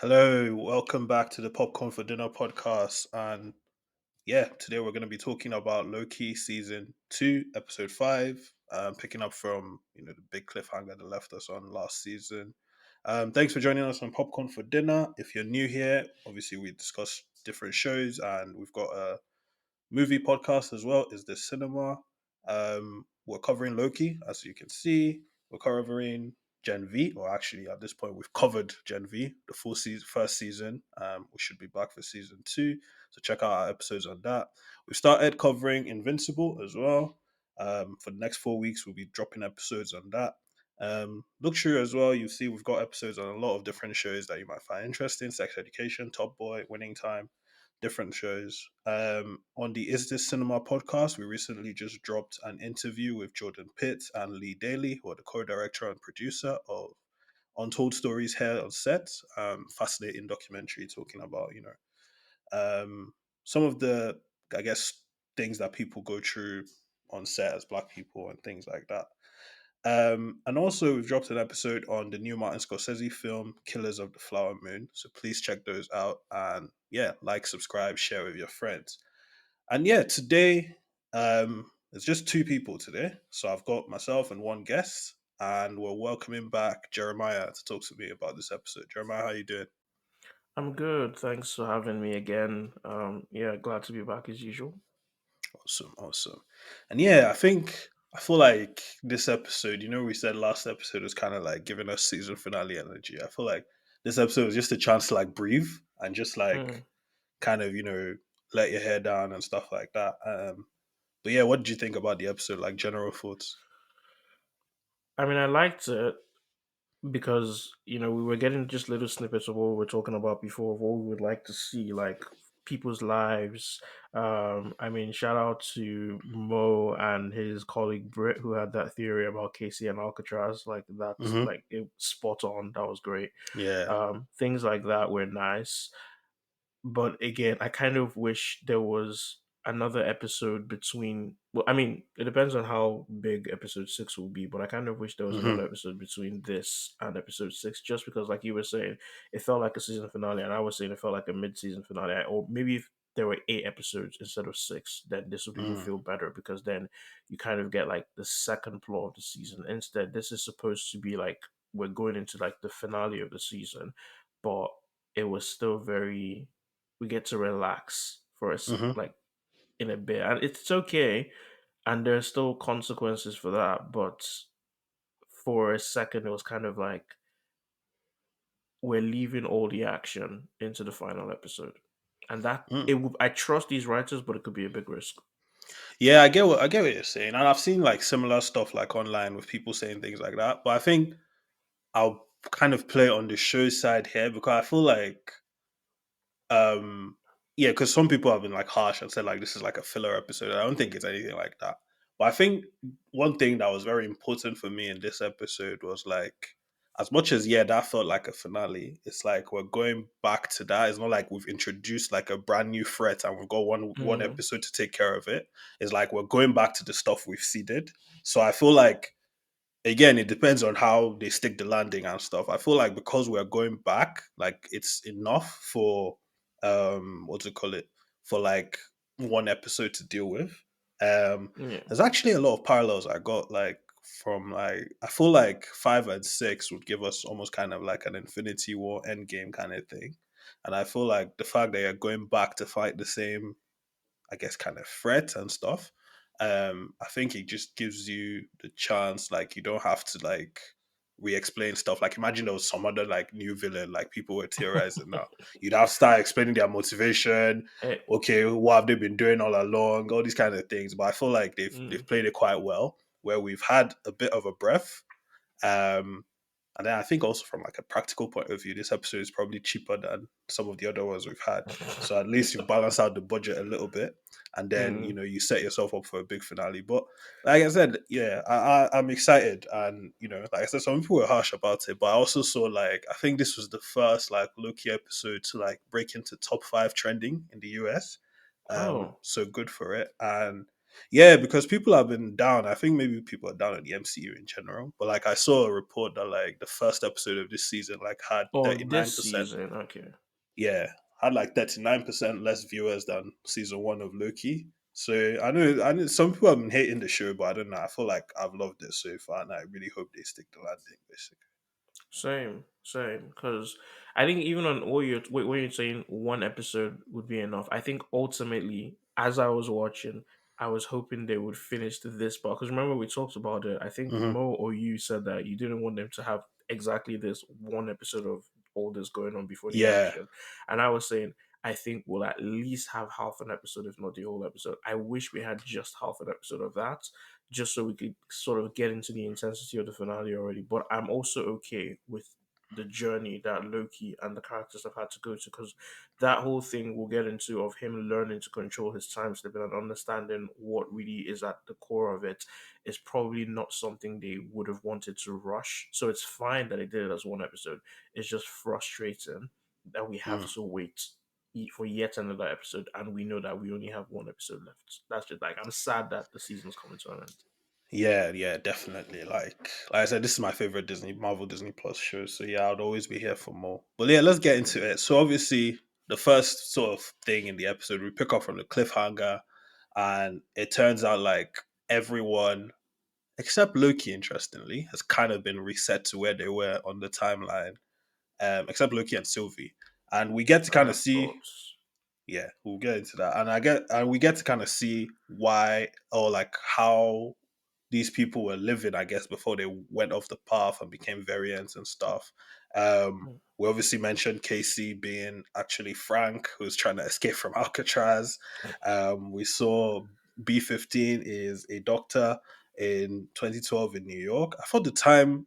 Hello, welcome back to the Popcorn for Dinner podcast. And yeah, today we're going to be talking about Loki season 2, episode 5, picking up from the big cliffhanger that left us on last season. Thanks for joining us on Popcorn for Dinner. If you're new here, obviously we discuss different shows, and we've got a movie podcast as well is the cinema. We're covering Loki, as you can see. We're covering Gen V, or actually at this point we've covered Gen V, the full season, first season. We should be back for season 2, so check out our episodes on that. We've started covering Invincible as well. For the next 4 weeks, we'll be dropping episodes on that. Look through as well. You see, we've got episodes on a lot of different shows that you might find interesting: Sex Education, Top Boy, Winning Time, different shows. On the Is This Cinema podcast, we recently just dropped an interview with Jordan Pitt and Lee Daly, who are the co-director and producer of Untold Stories Here on Set. Fascinating documentary talking about, some of the, I guess, things that people go through on set as Black people and things like that. And also, we've dropped an episode on the new Martin Scorsese film, Killers of the Flower Moon. So please check those out. And yeah, like, subscribe, share with your friends. And yeah, today, it's just two people today. So I've got myself and one guest. And we're welcoming back Jeremiah to talk to me about this episode. Jeremiah, how you doing? I'm good. Thanks for having me again. Yeah, glad to be back as usual. Awesome, awesome. And yeah, I feel like this episode, we said last episode was kind of like giving us season finale energy. I feel like this episode was just a chance to like breathe and just like Mm. kind of, let your hair down and stuff like that. But yeah, what did you think about the episode? Like general thoughts? I mean, I liked it because we were getting just little snippets of what we were talking about before, of what we would like to see, like people's lives. I mean, shout out to Mo and his colleague Britt, who had that theory about Casey and Alcatraz. Like that's Mm-hmm. like it spot on. That was great. Yeah. Things like that were nice. But again, I kind of wish there was another episode between. Well, I mean, it depends on how big episode 6 will be, but I kind of wish there was Mm-hmm. another episode between this and episode 6, just because, like you were saying, it felt like a season finale, and I was saying it felt like a mid-season finale. Or maybe if there were 8 episodes instead of 6, then this would even Mm-hmm. feel better, because then you kind of get like the second plot of the season. Instead, this is supposed to be like we're going into like the finale of the season, but it was still very, we get to relax for us Mm-hmm. like in a bit, and it's okay, and there's still consequences for that, but for a second it was kind of like we're leaving all the action into the final episode, and that Mm. it would, I trust these writers, but it could be a big risk. Yeah, I get what you're saying, and I've seen like similar stuff like online with people saying things like that. But I think I'll kind of play on the show side here because I feel like Um, yeah, because some people have been like harsh and said like this is like a filler episode. I don't think it's anything like that. But I think one thing that was very important for me in this episode was like, as much as yeah, that felt like a finale. It's like we're going back to that. It's not like we've introduced like a brand new threat and we've got one Mm, episode to take care of it. It's like we're going back to the stuff we've seeded. So I feel like again, it depends on how they stick the landing and stuff. I feel like because we're going back, like it's enough for what to call it, for like one episode to deal with. Um yeah. there's actually a lot of parallels I got like from like I feel like 5 and 6 would give us almost kind of like an Infinity War endgame kind of thing. And I feel like the fact that you're going back to fight the same, I guess, kind of threat and stuff. I think it just gives you the chance, like you don't have to like re-explain stuff. Like imagine there was some other like new villain, like people were theorizing now. You'd have to start explaining their motivation. Eh, Okay, what have they been doing all along? All these kind of things. But I feel like they've mm. played it quite well, where we've had a bit of a breath. Um, and then I think also from like a practical point of view, this episode is probably cheaper than some of the other ones we've had. So at least you balance out the budget a little bit, and then Mm. you set yourself up for a big finale. But like I said, yeah, I'm excited, and like I said, some people were harsh about it, but I also saw like I think this was the first like Loki episode to like break into top 5 trending in the US. Oh. So good for it, and Yeah, because people have been down. I think maybe people are down on the MCU in general. But like I saw a report that like the first episode of this season like had Oh, 39%. this season, okay. Yeah, had like 39% less viewers than season one of Loki. So I know some people have been hating the show, but I don't know. I feel like I've loved it so far, and I really hope they stick the landing. Basically. Same, same. Because I think even on all your when you're saying one episode would be enough, I think ultimately, as I was watching, I was hoping they would finish this part. Because remember we talked about it. I think Hmm. Mo or you said that you didn't want them to have exactly this one episode of all this going on before the Yeah. action, and I was saying. I think we'll at least have half an episode, if not the whole episode. I wish we had just half an episode of that, just so we could sort of get into the intensity of the finale already. But I'm also okay with the journey that Loki and the characters have had to go to, because that whole thing we'll get into of him learning to control his time slipping and understanding what really is at the core of it is probably not something they would have wanted to rush. So it's fine that they did it as one episode. It's just frustrating that we have Mm. to wait for yet another episode, and we know that we only have one episode left. That's just like I'm sad that the season's coming to an end. Yeah, yeah, definitely. Like I said, this is my favorite Marvel Disney Plus show. So yeah, I'd always be here for more. But yeah, let's get into it. So obviously, the first sort of thing in the episode, we pick up from the cliffhanger, and it turns out like everyone except Loki, interestingly, has kind of been reset to where they were on the timeline. Except Loki and Sylvie, and we get to kind of see. Thoughts? Yeah, we'll get into that, and we get to kind of see why or like how these people were living, I guess, before they went off the path and became variants and stuff. We obviously mentioned Casey being actually Frank, who's trying to escape from Alcatraz. We saw B-15 is a doctor in 2012 in New York. I thought the time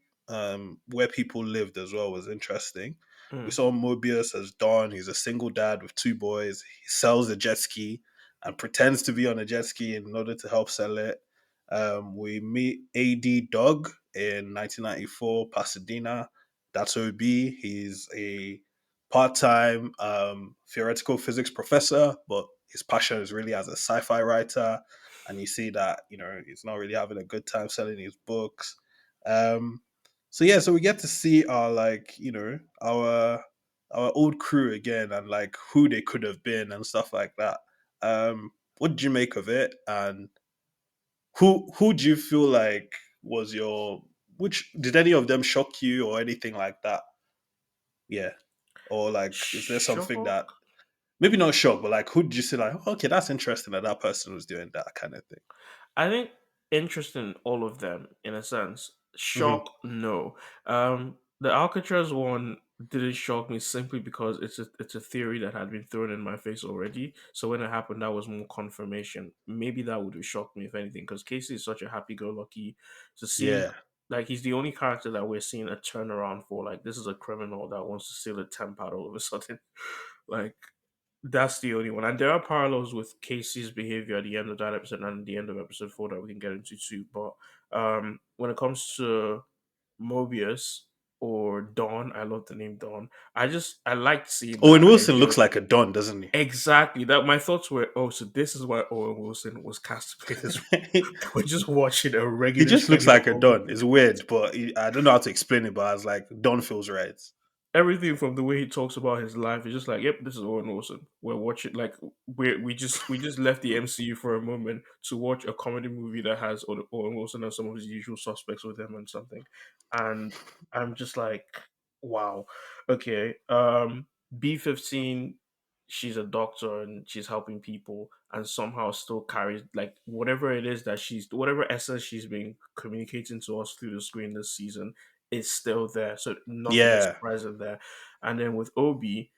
where people lived as well was interesting. We Mm, saw Mobius as Don. He's a single dad with two boys. He sells a jet ski and pretends to be on a jet ski in order to help sell it. We meet AD Dog in 1994, Pasadena. That's OB. He's a part-time theoretical physics professor, but his passion is really as a sci-fi writer. And you see that he's not really having a good time selling his books. Um, so yeah, so we get to see our our old crew again and like who they could have been and stuff like that. What did you make of it? And who do you feel like was your which did any of them shock you or anything like that? Yeah. Or like is there something shock. that maybe not shock, but like who did you say like, "Oh, okay, that's interesting that that person was doing that kind of thing." I think interest in all of them in a sense. Hmm. Shock, no. The Alcatraz one didn't shock me simply because it's a theory that had been thrown in my face already. So when it happened, that was more confirmation. Maybe that would have shocked me if anything, because Casey is such a happy-go-lucky to see. Yeah. Like he's the only character that we're seeing a turnaround for. Like this is a criminal that wants to steal a temp out all of a sudden. Like that's the only one. And there are parallels with Casey's behavior at the end of that episode and the end of episode 4 that we can get into too. But when it comes to Mobius or Dawn, I love the name Dawn. I liked seeing Owen that. I Wilson enjoyed looks like a Don, doesn't exactly that. My thoughts were, oh, so this is why Owen Wilson was cast to play this. he? We're just watching a He regular just looks scheduled like a Owen Don. It's Wilson. weird, but I don't know how to explain it. But I was like, Don feels right. Everything from the way he talks about his life is just like, yep, this is Owen Wilson. We're watching like we just left the MCU for a moment to watch a comedy movie that has Owen Wilson and some of his usual suspects with him and something, and I'm just like, wow, okay. B-15, she's a doctor and she's helping people, and somehow still carries like whatever essence she's been communicating to us through the screen this season is still there. So nothing is Yeah, surprising there. And then with Obi,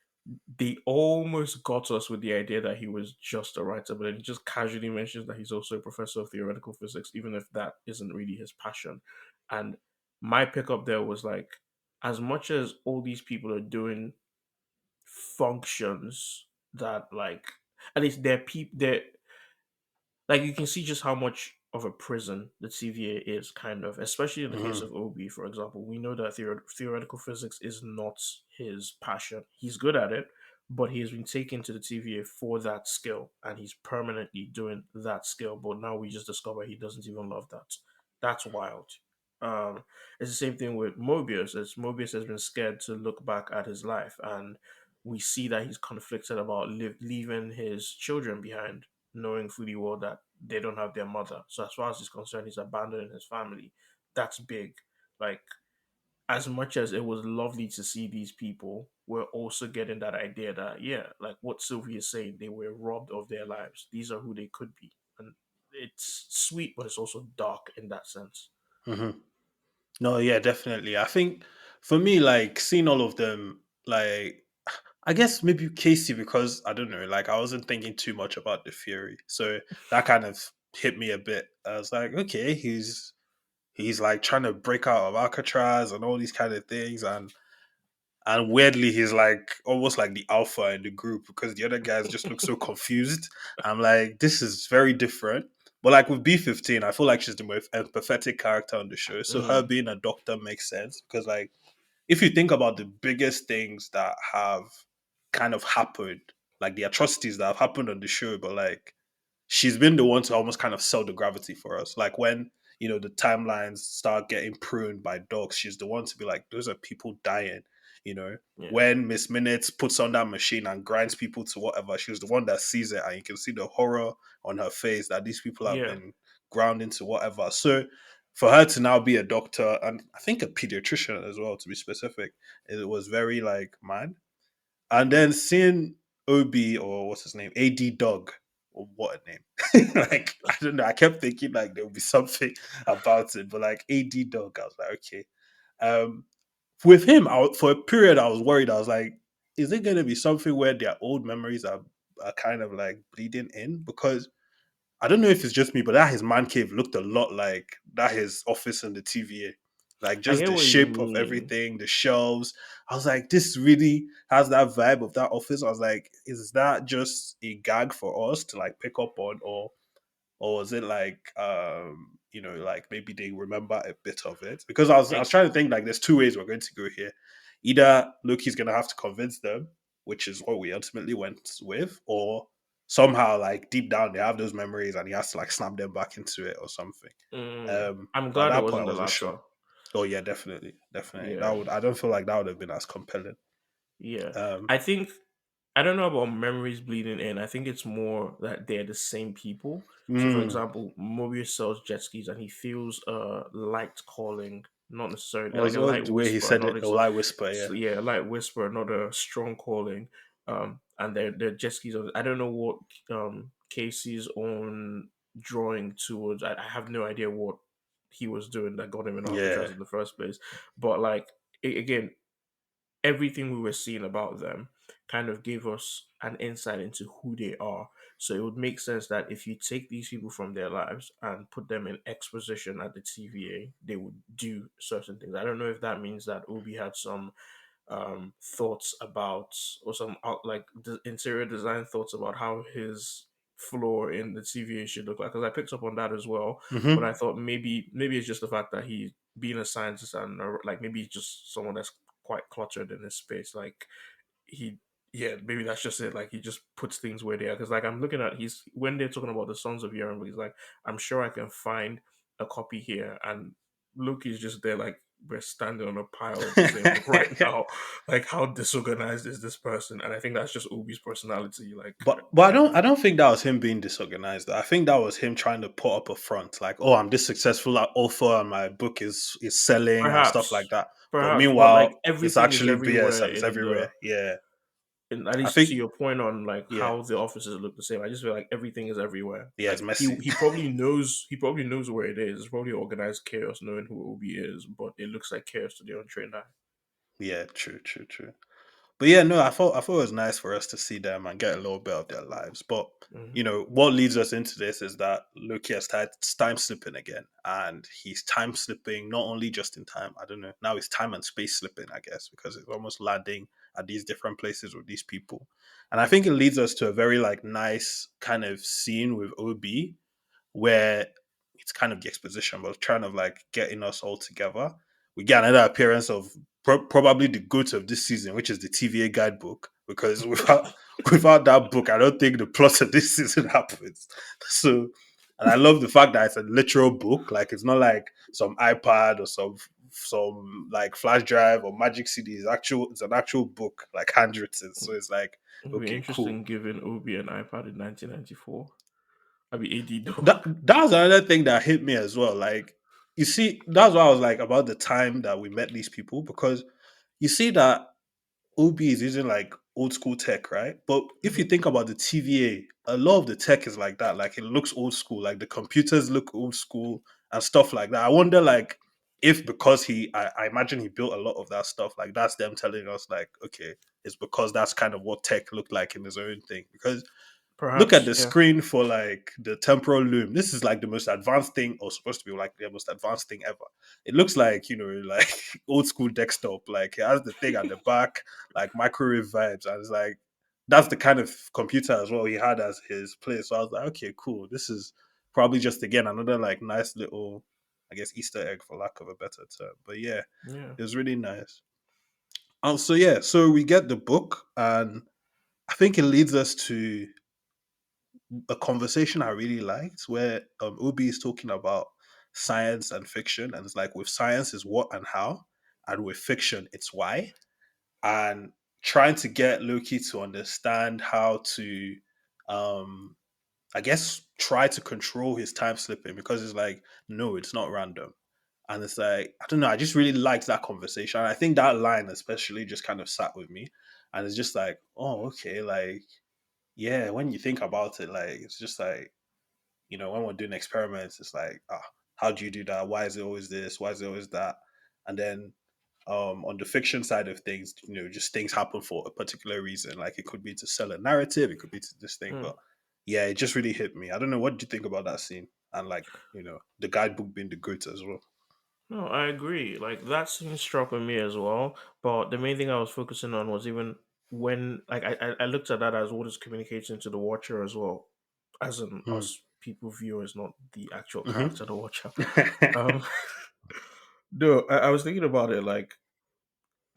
they almost got us with the idea that he was just a writer, but then he just casually mentions that he's also a professor of theoretical physics, even if that isn't really his passion. And my pickup there was like, as much as all these people are doing functions that like at least they're like you can see just how much of a prison the TVA is, kind of, especially in the case hmm, of Obi, for example. We know that theoretical physics is not his passion. He's good at it, but he has been taken to the TVA for that skill, and he's permanently doing that skill. But now we just discover he doesn't even love that. That's wild. It's the same thing with Mobius. As Mobius has been scared to look back at his life, and we see that he's conflicted about leaving his children behind, knowing fully well that they don't have their mother. So as far as he's concerned, he's abandoning his family. That's big. Like, as much as it was lovely to see these people, we're also getting that idea that, yeah, like what Sylvie is saying, they were robbed of their lives. These are who they could be. And it's sweet, but it's also dark in that sense. Hmm. No, yeah, definitely. I think for me, like seeing all of them, like I guess maybe Casey because I don't know, like I wasn't thinking too much about the Fury, so that kind of hit me a bit. I was like, okay, he's like trying to break out of Alcatraz and all these kind of things, and weirdly he's like almost like the alpha in the group because the other guys just look so confused. I'm like, this is very different. But like with B15, I feel like she's the most empathetic character on the show, so her Mm, being a doctor makes sense because like if you think about the biggest things that have kind of happened, like the atrocities that have happened on the show, but like she's been the one to almost kind of sell the gravity for us. Like when, the timelines start getting pruned by dogs, she's the one to be like, those are people dying, you know. yeah. When Miss Minutes puts on that machine and grinds people to whatever, she's the one that sees it and you can see the horror on her face that these people have Yeah. been ground into whatever. So for her to now be a doctor and I think a pediatrician as well, to be specific, it was very like, man. And then seeing Obi or what's his name, AD Dog, or what a name. Like, I don't know. I kept thinking like there would be something about it, but like AD Dog, I was like, okay. Um, with him, for a period, I was worried. I was like, is it going to be something where their old memories are kind of like bleeding in? Because I don't know if it's just me, but that his man cave looked a lot like that his office in the TVA. Like I just get the what you shape of mean. everything, the shelves. I was like, this really has that vibe of that office. I was like, is that just a gag for us to like pick up on, or was it like like maybe they remember a bit of it? Because I was I trying to think like there's two ways we're going to go here. Either Loki's gonna have to convince them, which is what we ultimately went with, or somehow like deep down they have those memories and he has to like snap them back into it or something. I'm But at glad it that point wasn't I the wasn't sure. latter. Oh yeah, definitely. Definitely. Yeah. That would I don't feel like that would have been as compelling. Yeah. Um I think I don't know about memories bleeding in. I think it's more that they're the same people. So, for mm, example, Mobius sells jet skis and he feels a light calling, not necessarily like was a what light the way he whisper, said not it, a light whisper, yeah. so yeah, a light whisper, not a strong calling. And they're jet skis. I don't know what Casey's own drawing towards. I have no idea what he was doing that got him in Yeah. Alcatraz in the first place. But like again, everything we were seeing about them kind of gave us an insight into who they are. So it would make sense that if you take these people from their lives and put them in exposition at the TVA, they would do certain things. I don't know if that means that Obi had some thoughts about or some like the interior design thoughts about how his floor in the TVA should look like because I picked up on that as well. But I Hmm. thought maybe it's just the fact that he being a scientist and like maybe he's just someone that's quite cluttered in his space. Like he yeah, maybe that's just it. Like he just puts things where they are. Because like I'm looking at he's when they're talking about the Sons of Urine, he's like, I'm sure I can find a copy here. And Luke is just there like we're standing on a pile of the same book right now. Like how disorganized is this person? And I think that's just Obi's personality. Like But I I don't don't I don't think that was him being disorganized. I think that was him trying to put up a front, like, oh, I'm this successful author and my book is selling and stuff like perhaps that. But but like meanwhile, it's everything is actually BS everywhere and it's in the everywhere. Yeah. and at I least to think your point on like yeah. how the offices look the same, I just feel like everything is everywhere. Yeah, it's Like messy. he probably knows where it is. It's probably organized chaos, knowing who Obi is, but it looks like chaos to the untrained eye. Yeah, true, true, true. But yeah, no, I thought it was nice for us to see them and get a little bit of their lives. But Hmm. what leads us into this is that Loki has started time slipping again, and he's time slipping not only just in time. I don't know. Now it's time and space slipping, I guess, because it's almost landing at these different places with these people. And I think it leads us to a very like nice kind of scene with OB where it's kind of the exposition, but trying to like getting us all together. We get another appearance of probably the goat of this season, which is the TVA guidebook. because without that book, I don't think the plot of this season happens. So, and I love the fact that it's a literal book. Like it's not like some iPad or some like flash drive or magic CD. It's an actual book, like handwritten. So it's like, It would be okay, cool. interesting giving Obi an iPad in 1994. I'd be AD though. That was another thing that hit me as well. Like, you see, that's why I was like about the time that we met these people, because you see that OB is using like old school tech, right? But if you Mhm. think about the TVA, a lot of the tech is like that. Like it looks old school. Like the computers look old school and stuff like that. I wonder, like, if because I imagine he built a lot of that stuff. Like that's them telling us, like, okay, it's because that's kind of what tech looked like in his own thing. Because look at Perhaps, the yeah. screen for like the temporal loom. This is like the most advanced thing, or supposed to be like the most advanced thing ever. It looks like, like old school desktop. Like it has the thing at the back, like microwave vibes, and it's like that's the kind of computer as well he had as his place. So I was like, okay, cool. This is probably just again another like nice little, I guess, Easter egg for lack of a better term. But yeah, Yeah. it was really nice. So yeah, so we get the book, and I think it leads us to a conversation I really liked where Obi is talking about science and fiction, and it's like with science is what and how, and with fiction it's why, and trying to get Loki to understand how to, um, I guess, try to control his time slipping, because it's like no, it's not random, and it's like I don't know, I just really liked that conversation. And I think that line especially just kind of sat with me, and it's just like, oh, okay, like yeah, when you think about it, like it's just like, when we're doing experiments, it's like, how do you do that? Why is it always this? Why is it always that? And then on the fiction side of things, just things happen for a particular reason. Like it could be to sell a narrative, it could be to this thing. Mm. But yeah, it just really hit me. I don't know, what do you think about that scene? And like, the guidebook being the goods as well. No, I agree. Like that scene struck with me as well. But the main thing I was focusing on was even when like I looked at that as what is communicating to the watcher as well. As in Mm. us people viewers, not the actual Hmm. character, the watcher. Um no, I was thinking about it like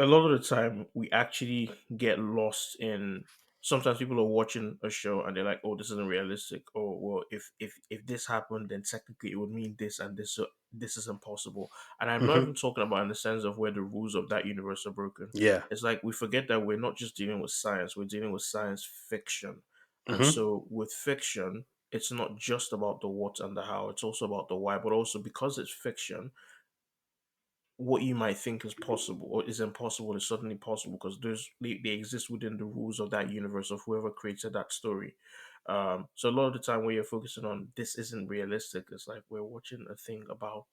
a lot of the time we actually get lost in sometimes people are watching a show and they're like, oh, this isn't realistic, or well, if this happened then technically it would mean this and this, so this is impossible. And I'm not even Hmm. talking about in the sense of where the rules of that universe are broken. Yeah. It's like we forget that we're not just dealing with science, we're dealing with science fiction. And Hmm. so with fiction, it's not just about the what and the how, it's also about the why, but also because it's fiction, what you might think is possible or is impossible is suddenly possible because they exist within the rules of that universe of whoever created that story. So a lot of the time when you're focusing on this isn't realistic, it's like we're watching a thing about,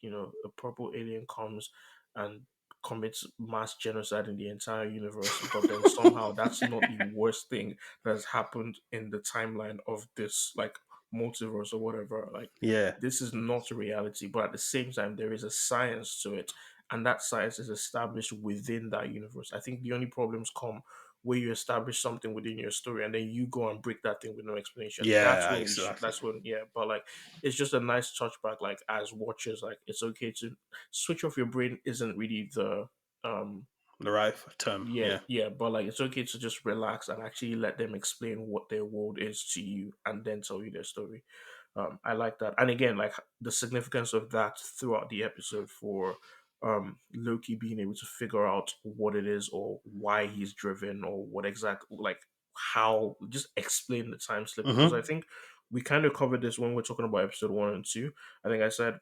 a purple alien comes and commits mass genocide in the entire universe, but then somehow that's not the worst thing that has happened in the timeline of this like multiverse or whatever. Like Yeah. this is not a reality, but at the same time, there is a science to it, and that science is established within that universe. I think the only problems come where you establish something within your story and then you go and break that thing with no explanation. That's Yeah. when Exactly. that's when, yeah. But like, it's just a nice touchback. Like as watchers, like it's okay to switch off your brain. Isn't really the um The right term. yeah, Yeah. yeah, but like it's okay to just relax and actually let them explain what their world is to you and then tell you their story. I like that. And again, like the significance of that throughout the episode for Loki being able to figure out what it is or why he's driven or what exactly, like how, just explain the time slipping. Because I Hmm. think we kind of covered this when we're talking about episode 1 and 2. I think I said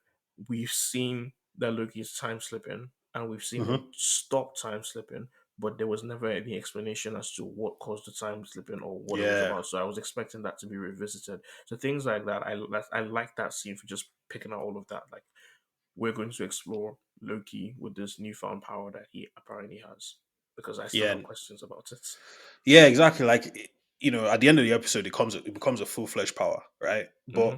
we've seen that Loki is time slipping and we've seen him Hmm. stop time slipping, but there was never any explanation as to what caused the time slipping or what it was Yeah. about. So I was expecting that to be revisited. So things like that, I like that scene for just picking out all of that. Like we're going to explore Loki with this newfound power that he apparently has, because I still Yeah. have questions about it. Yeah, exactly. Like at the end of the episode, it becomes a full fledged power, right? But Hmm.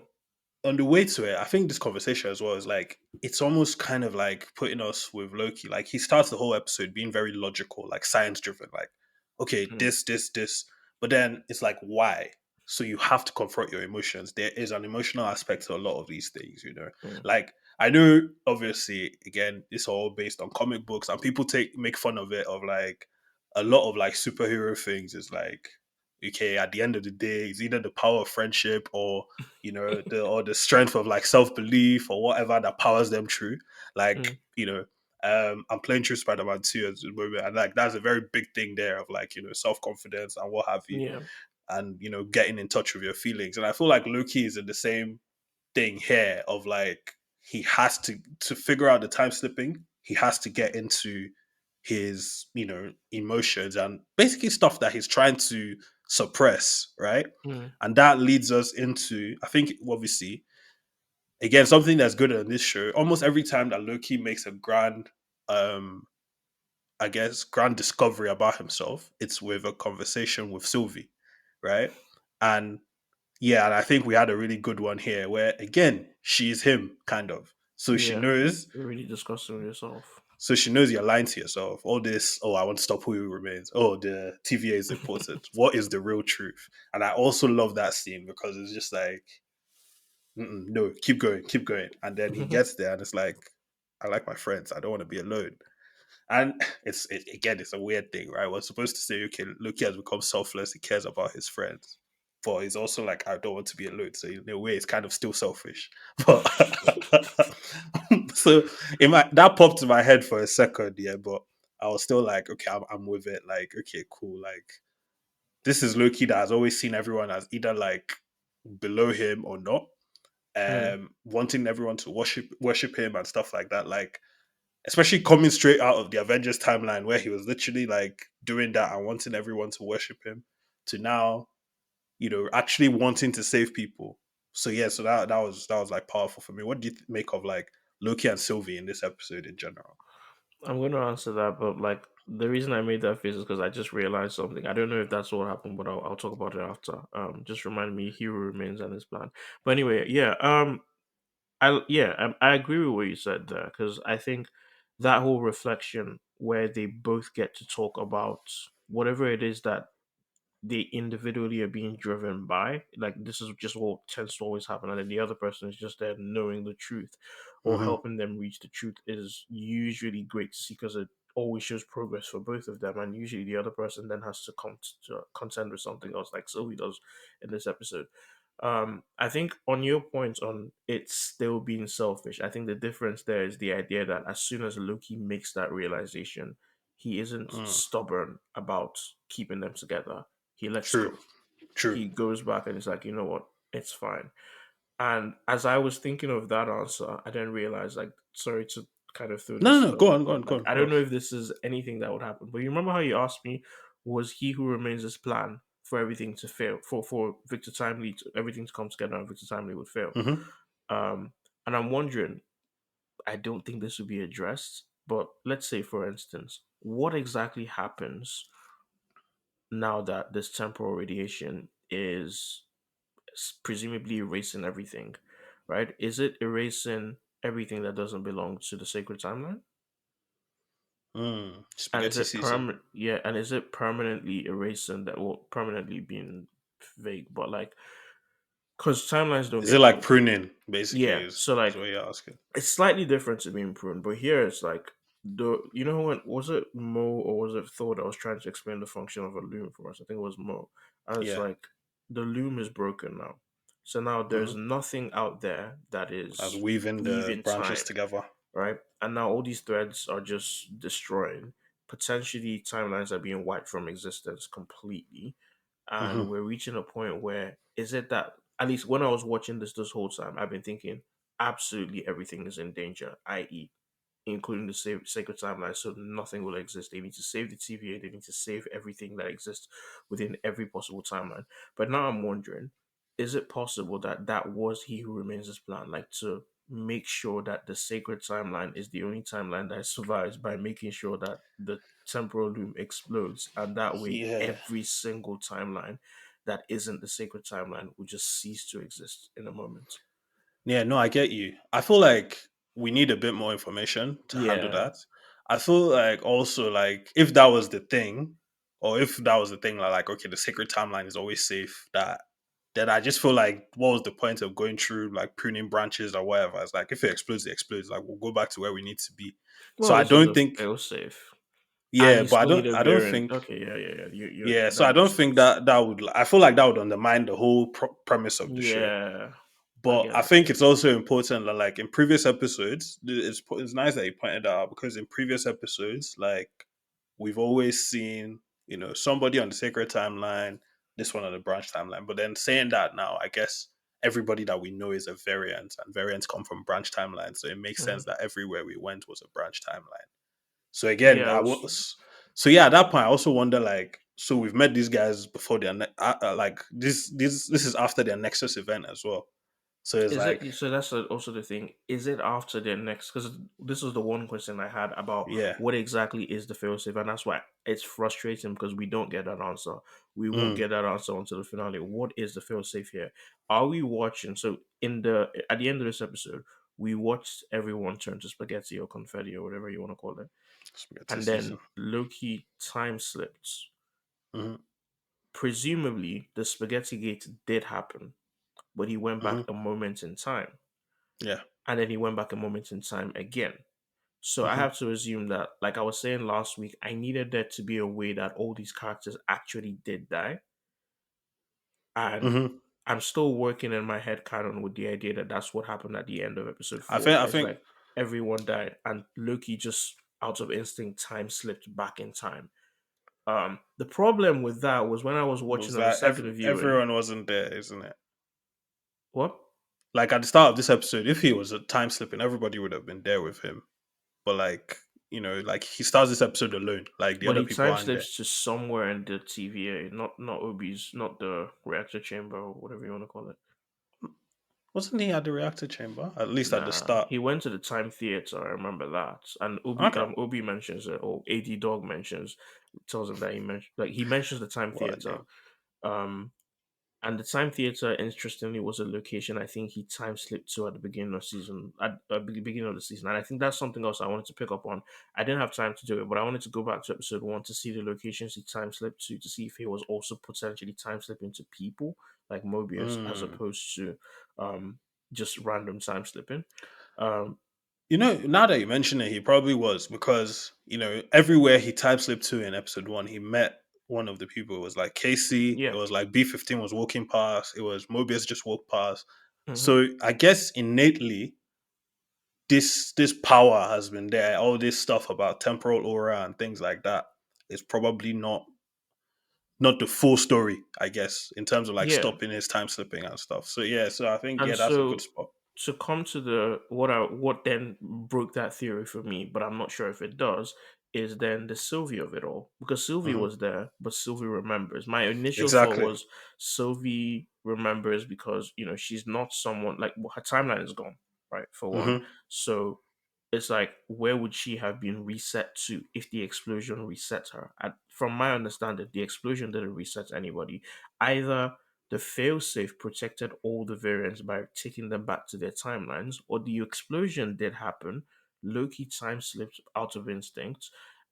on the way to it, I think this conversation as well is like it's almost kind of like putting us with Loki. Like he starts the whole episode being very logical, like science driven. Like, okay, Hmm. this, but then it's like why? So you have to confront your emotions. There is an emotional aspect to a lot of these things. Hmm. Like I know, obviously, again, it's all based on comic books, and people make fun of it of like a lot of like superhero things is like, okay, at the end of the day, it's either the power of friendship or the strength of like self belief or whatever that powers them through. Like, Mm, I'm playing through Spider-Man 2 at the moment, and like that's a very big thing there of like, self confidence and what have you, yeah. and getting in touch with your feelings. And I feel like Loki is in the same thing here of like he has to figure out the time slipping. He has to get into his emotions and basically stuff that he's trying to suppress, right? Mm, And that leads us into, I think, obviously, again, something that's good on this show. Almost every time that Loki makes a grand, um, I guess, grand discovery about himself, it's with a conversation with Sylvie, right? And yeah, and I think we had a really good one here where again, she's him kind of. So she yeah. knows You're really discussing with yourself. so she knows you're lying to yourself. All this, oh, I want to stop who remains. Oh, the TVA is important. What is the real truth? And I also love that scene because it's just like, no, keep going, keep going. And then he gets there and it's like, I like my friends. I don't want to be alone. And again, it's a weird thing, right? We're supposed to say, okay, Loki has become selfless. He cares about his friends, but he's also like, I don't want to be alone. So in a way, it's kind of still selfish. But so that popped in my head for a second, yeah. But I was still like, okay, I'm with it. Like, okay, cool. Like, this is Loki that has always seen everyone as either like below him or not. Mm. Wanting everyone to worship him and stuff like that. Like, especially coming straight out of the Avengers timeline where he was literally like doing that and wanting everyone to worship him, to now, actually wanting to save people. So yeah, so that was like powerful for me. What do you make of like Loki and Sylvie in this episode in general? I'm going to answer that, but like the reason I made that face is because I just realized something. I don't know if that's what happened, but I'll talk about it after. Just remind me, hero remains and his plan. But anyway, yeah. I agree with what you said there because I think that whole reflection where they both get to talk about whatever it is that they individually are being driven by. Like this is just what tends to always happen, and then the other person is just there knowing the truth or Hmm. helping them reach the truth is usually great to see because it always shows progress for both of them, and usually the other person then has to come to contend with something else, like Sylvie does in this episode. I think on your point on it still being selfish, I think the difference there is the idea that as soon as Loki makes that realization, he isn't Mm. stubborn about keeping them together. He lets True, go. true. He goes back and he's like, you know what, it's fine. And as I was thinking of that answer, I didn't realize, like, sorry to kind of throw No, this no, no. Go on, go on, but go like, on, I go don't on. know if this is anything that would happen. But you remember how you asked me, was he who remains his plan for everything to fail, for Victor Timely to everything to come together and Victor Timely would fail? Hmm. Um, and I'm wondering, I don't think this would be addressed, but let's say, for instance, what exactly happens now that this temporal radiation is presumably erasing everything, right? Is it erasing everything that doesn't belong to the sacred timeline? And is Spaghetti it season. permanent? Yeah, and is it permanently erasing that? Well, permanently being vague, but like, because timelines don't Is it get like changed. pruning? Basically, Yeah, so is like what you're asking. it's slightly different to being pruned, but here it's like the when was it Mo or was it Thor that was trying to explain the function of a loom for us? I think it was Mo, and it's Yeah. like the loom is broken now, so now there's Hmm. nothing out there that As is weaving the weaving branches time, together. right? And now all these threads are just destroying. Potentially, timelines are being wiped from existence completely, and Hmm. we're reaching a point where is it that at least when I was watching this whole time, I've been thinking absolutely everything is in danger, i.e., including the sacred timeline, so nothing will exist. They need to save the TVA, they need to save everything that exists within every possible timeline. But now I'm wondering, is it possible that that was He Who Remains' His plan, like to make sure that the sacred timeline is the only timeline that survives by making sure that the temporal loom explodes, and that way Yeah. every single timeline that isn't the sacred timeline will just cease to exist in a moment. Yeah, no, I get you. I feel like we need a bit more information to handle Yeah. that. I feel like also like if that was the thing, or if that was the thing, like okay, the sacred timeline is always safe. That then I just feel like what was the point of going through like pruning branches or whatever? It's like if it explodes, it explodes. Like we'll go back to where we need to be. So Well, I this is don't a think fail safe. and Yeah, he but still need a I don't variant. think. Okay, yeah, yeah, yeah. You Yeah, so that I don't makes think sense. that would. I feel like that would undermine the whole premise of the show. Yeah, I But get I that. think it's also important that, like, in previous episodes, it's nice that you pointed that out, because in previous episodes, like, we've always seen, somebody on the sacred timeline, this one on the branch timeline. But then saying that now, I guess everybody that we know is a variant, and variants come from branch timelines. So it makes Mhm. sense that everywhere we went was a branch timeline. So again, Yeah, I was so yeah. At that point, I also wonder, like, so we've met these guys before their like this is after their Nexus event as well. So it's is like, it so? That's also the thing. Is it after their next? Because this was the one question I had about yeah, what exactly is the failsafe, and that's why it's frustrating because we don't get that answer. We won't mm, get that answer until the finale. What is the failsafe here? Are we watching? So in the at the end of this episode, we watched everyone turn to spaghetti or confetti or whatever you want to call it, spaghetti and then season. Loki time slipped. Hmm. Presumably, the spaghetti gate did happen, but he went back Hmm. a moment in time, Yeah. and then he went back a moment in time again. So I Hmm. have to assume that, like I was saying last week, I needed there to be a way that all these characters actually did die, and Hmm. I'm still working in my head canon with the idea that that's what happened at the end of episode I four. think. I It's think. like everyone died, and Loki just out of instinct time slipped back in time. The problem with that was when I was watching Was on the that second viewing. everyone wasn't there, isn't it? What? Like, at the start of this episode, if he was a time slipping, everybody would have been there with him. But, like, like, he starts this episode alone. Like, the But other he people time aren't there. slips to somewhere in the TVA, not Obi's, not the reactor chamber or whatever you want to call it. Wasn't he at the reactor chamber? At least at the Nah, start. he went to the time theater. I remember that. And Okay. Obi mentions it, or AD Dog mentions, tells him that he mentions the time What a theater. name. Um, And the time theater, interestingly, was a location I think he time slipped to at the beginning of season, at the beginning of the season. And I think that's something else I wanted to pick up on. I didn't have time to do it, but I wanted to go back to episode one to see the locations he time slipped to see if he was also potentially time slipping to people like Mobius, as Mm. opposed to um, just random time slipping. Um, Now that you mention it, he probably was, because everywhere he type slipped to in episode one, he met one of the people. It was like Casey. It yeah. was like B-15 was walking past. It was Mobius just walked past. Hmm. So I guess innately, this power has been there. All this stuff about temporal aura and things like that is probably not the full story, I guess, in terms of, like, Yeah. stopping his time slipping and stuff. So yeah, so I think, And yeah, that's a good so spot. to come to the what then broke that theory for me, but I'm not sure if it does, is then the Sylvie of it all. Because Sylvie Hmm. was there, but Sylvie remembers. My initial thought Exactly. was Sylvie remembers because, she's not someone like her timeline is gone, right? For one. Hmm. So it's like, where would she have been reset to if the explosion reset her? From my understanding, the explosion didn't reset anybody. Either the failsafe protected all the variants by taking them back to their timelines, or the explosion did happen. Loki time slipped out of instinct,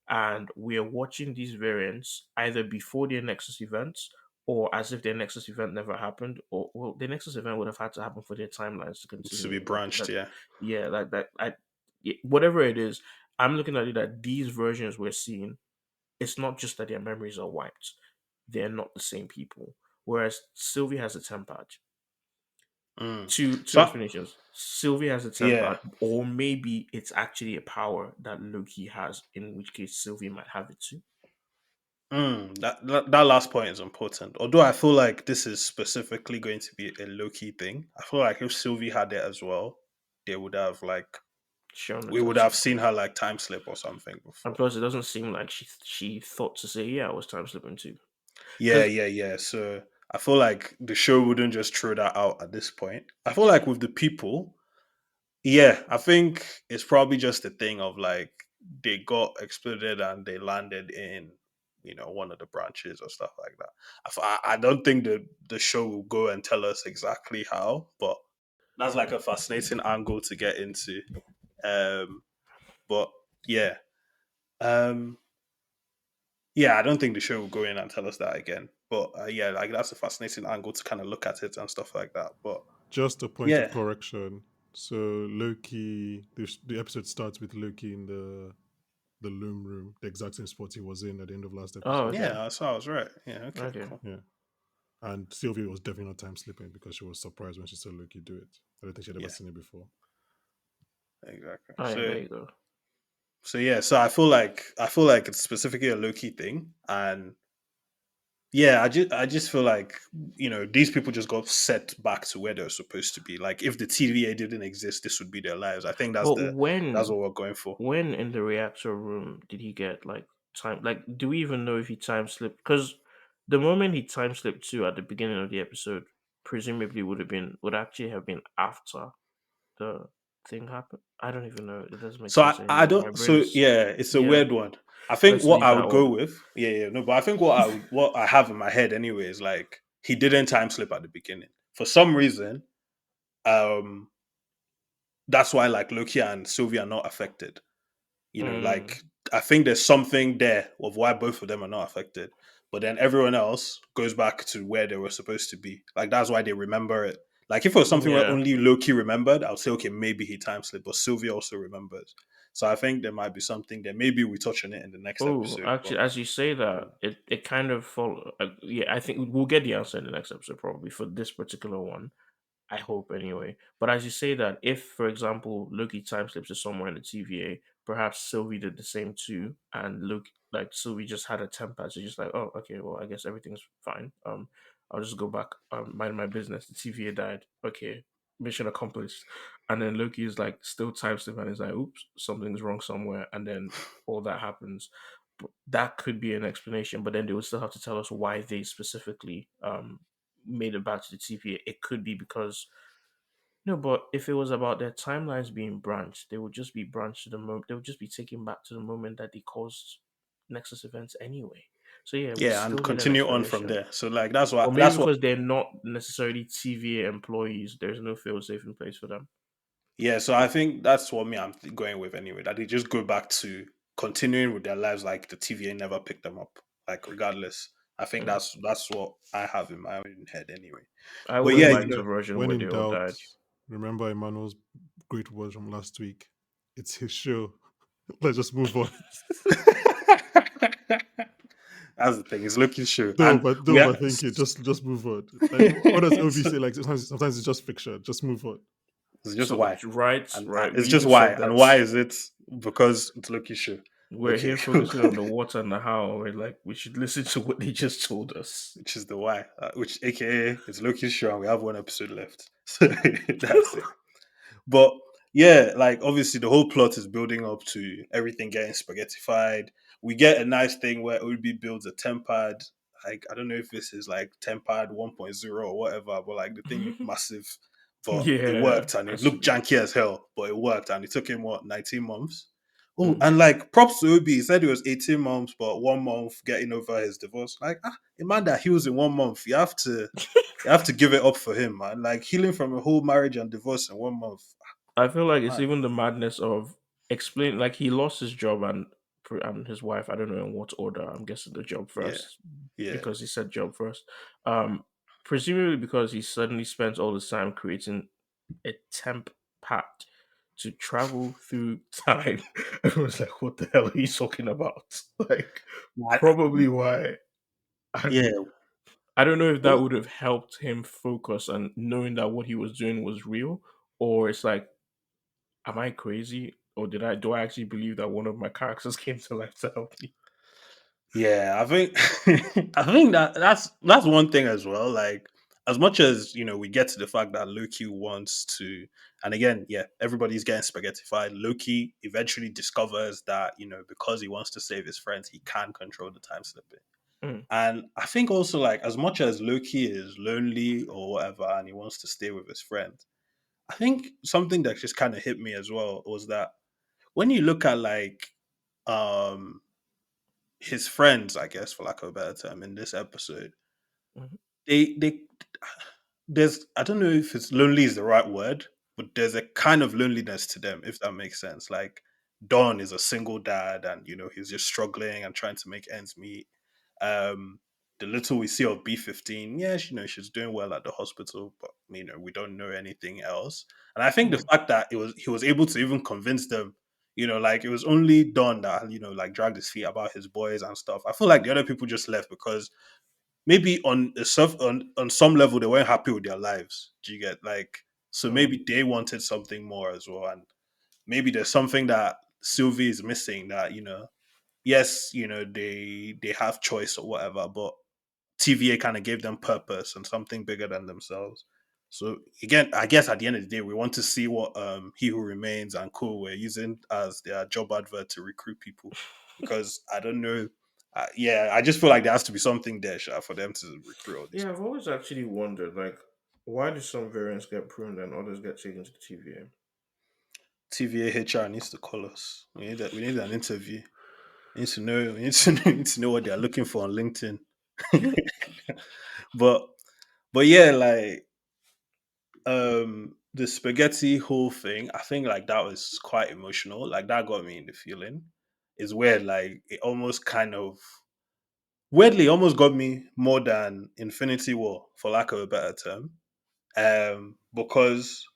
and we are watching these variants either before their Nexus events or as if their Nexus event never happened, or well, their Nexus event would have had to happen for their timelines to To be continue. Like branched, that, yeah. yeah, like that. Whatever it is, I'm looking at it that these versions we're seeing, it's not just that their memories are wiped; they're not the same people. Whereas Sylvie has a temper. Mm. Two So explanations. Sylvie has a yeah, temper, or maybe it's actually a power that Loki has, in which case Sylvie might have it too. that last point is important. Although I feel like this is specifically going to be a low key thing. I feel like if Sylvie had it as well, they would have, like, Shown the we time would have slip. seen her, like, time slip or something And before. plus, it doesn't seem like she thought to say, "Yeah, I was time slipping too." Yeah, Because yeah, yeah. So I feel like the show wouldn't just throw that out at this point. I feel like with the people, yeah, I think it's probably just a thing of, like, they got exploded and they landed in, one of the branches or stuff like that. I don't think the show will go and tell us exactly how, but that's, like, a fascinating angle to get into. Um, but yeah, um, yeah, I don't think the show will go in and tell us that again. But yeah, like, that's a fascinating angle to kind of look at it and stuff like that. But Just a point of yeah, correction. So Loki, the episode starts with Loki in the the loom room, the exact same spot he was in at the end of last Oh, episode. okay. Yeah, so I was right. Yeah, okay, Okay. cool. Yeah. And Sylvie was definitely not time slipping because she was surprised when she saw Loki do it. I don't think she'd ever Yeah, seen it before. exactly. Oh, yeah, there you go. So yeah, so I feel like it's specifically a low key thing, and yeah, I just feel like these people just got set back to where they're supposed to be. Like if the TVA didn't exist, this would be their lives. I think But that's what we're going for. when in the reactor room did he get like time? Like, do we even know if he time slipped? Because the moment he time slipped to at the beginning of the episode, presumably would actually have been after the thing happened. I don't even know. It doesn't make So sense I anymore. My don't. brain So is yeah, it's a yeah. weird one. I think Let's what leave I that would go one. with, yeah, no, but I think what I have in my head anyway is like he didn't time slip at the beginning for some reason. Um, that's why like Loki and Sylvie are not affected. Mm, Like I think there's something there of why both of them are not affected, but then everyone else goes back to where they were supposed to be. Like that's why they remember it. Like if it was something where yeah. only Loki remembered, I would say okay, maybe he time slipped, but Sylvie also remembers. So I think there might be something there. Maybe we touch on it in the next Oh, episode, but actually, as you say that, yeah. it kind of follow. Yeah, I think we'll get the answer in the next episode probably for this particular one. I hope anyway. But as you say that, if for example Loki time slips to somewhere in the TVA, perhaps Sylvie did the same too, and Loki like Sylvie just had a temper, so just like, oh, okay, well, I guess everything's fine. I'll just go back, mind my business. The TVA died. Okay, mission accomplished. And then Loki is like still time slip and is like, oops, something's wrong somewhere, and then all that happens. But that could be an explanation, but then they would still have to tell us why they specifically made it back to the TVA. It could be because no, but if it was about their timelines being branched, they would just be branched to the moment. They would just be taken back to the moment that they caused Nexus events anyway. So yeah, we Yeah, and still need an continue on from explanation. there. So like that's why Or maybe that's what because they're not necessarily TVA employees, there's no fail safe in place for them. yeah, so I think that's what me I'm going with anyway. That they just go back to continuing with their lives like the TVA never picked them up. Like regardless. I think Mm. that's what I have in my own head anyway. I would But have yeah, liked a version When where in they all doubt, died. remember Emmanuel's great words from last week. It's his show. Let's just move on. that's the thing. It's looking sure. Don't And over, we don't are overthink it. Just move on. Like what does Obi say? Like sometimes it's just fiction. Just move on. it's just So why. right, And right. it's We just even why. said And that why is it? Because it's looking sure. we're Okay. here focusing on the what and the how. We're like, we should listen to what they just told us. Which is the why. Which aka it's looking sure and we have one episode left. So that's it. But yeah, like obviously the whole plot is building up to everything getting spaghettified. We get a nice thing where OB builds a tempered, like I don't know if this is like tempered 1.0 or whatever, but like the thing looked massive. But it Yeah, worked and it looked actually. janky as hell, but it worked and it took him what 19 months. Oh, Mm. and like props to Obi, he said it was 18 months, but 1 month getting over his divorce. Like a man that heals in 1 month, you have to give it up for him, man. Like healing from a whole marriage and divorce in 1 month. I feel like it's Man, even the madness of explain like he lost his job and his wife. I don't know in what order. I'm guessing the job yeah, first yeah, because he said job first. Um, Presumably because he suddenly spent all this time creating a temp pad to travel through time. Everyone's like, "What the hell are you talking about?" Like, Man, probably why. And yeah. I don't know if that Well, would have helped him focus and knowing that what he was doing was real, or it's like am I crazy? Or do I actually believe that one of my characters came to life to help me? yeah, I think I think that's one thing as well. Like as much as we get to the fact that Loki wants to, and again, yeah, everybody's getting spaghettified. Loki eventually discovers that because he wants to save his friends, he can control the time slipping. Mm, And I think also like as much as Loki is lonely or whatever, and he wants to stay with his friend, I think something that just kind of hit me as well was that when you look at like um his friends, I guess for lack of a better term, in this episode, mhm. they there's I don't know if it's lonely is the right word, but there's a kind of loneliness to them, if that makes sense. Like Don is a single dad, and he's just struggling and trying to make ends meet. Um, the little we see of B15, yeah, she's doing well at the hospital, but we don't know anything else. And I think the Mm. fact that he was able to even convince them, Like it was only Don that like dragged his feet about his boys and stuff. I feel like the other people just left because maybe on some level they weren't happy with their lives. Do you get like so Mm. maybe they wanted something more as well, and maybe there's something that Sylvie is missing that yes, they have choice or whatever, but TVA kind of gave them purpose and something bigger than themselves. So again, I guess at the end of the day, we want to see what He Who Remains and Co were using as their job advert to recruit people, because I don't know. Yeah, I just feel like there has to be something there, Sha, for them to recruit all these Yeah, I've people. always actually wondered, like, why do some variants get pruned and others get taken to the TVA? TVA HR needs to call us. We need an interview. We need to know. We need to know, we need to know what they are looking for on LinkedIn. but but yeah, like the spaghetti whole thing, I think like that was quite emotional. Like that got me in the feeling. It's weird, like it almost kind of weirdly almost got me more than Infinity War, for lack of a better term. Because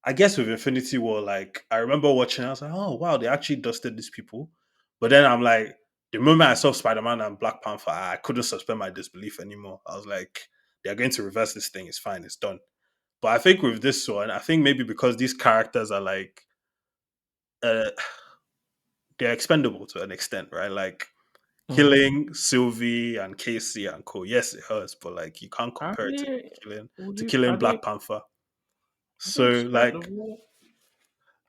I guess with Infinity War, like I remember watching, I was like, oh wow, they actually dusted these people. But then I'm like, the moment I saw Spider-Man and Black Panther, I couldn't suspend my disbelief anymore. I was like, they're going to reverse this thing, it's fine, it's done. But I think with this one, I think maybe because these characters are like uh they're expendable to an extent, right? Like Mm. killing Sylvie and Casey and Co. Yes, it hurts, but like you can't Are compare it to they? killing Would to you? killing Black Panther. Are they So like expendable?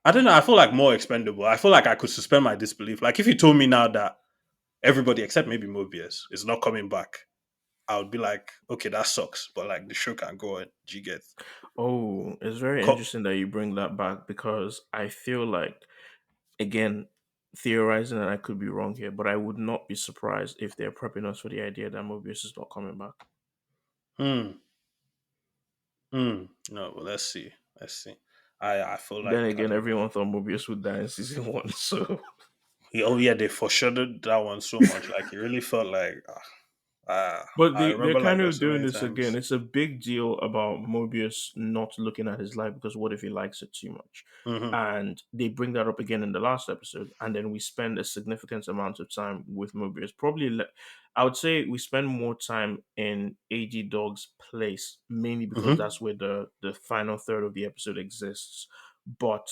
I don't know, I feel like more expendable. I feel like I could suspend my disbelief. Like if you told me now that everybody except maybe Mobius is not coming back, I would be like, okay, that sucks. But like the show can go on. Do you get Oh, it's very Co- interesting that you bring that back because I feel like, again, theorizing, and I could be wrong here, but I would not be surprised if they're prepping us for the idea that Mobius is not coming back. hmm. No, well, let's see. Let's see. I feel Then like I again, don't know. everyone thought Mobius would die in season one, so Oh yeah, they foreshadowed that one so much. Like it really felt like but I they're remember like kind there's of so doing many this again. times. It's a big deal about Mobius not looking at his life because what if he likes it too much? Hmm. And they bring that up again in the last episode, and then we spend a significant amount of time with Mobius. I would say we spend more time in AD Dog's place, mainly because Hmm. that's where the final third of the episode exists. But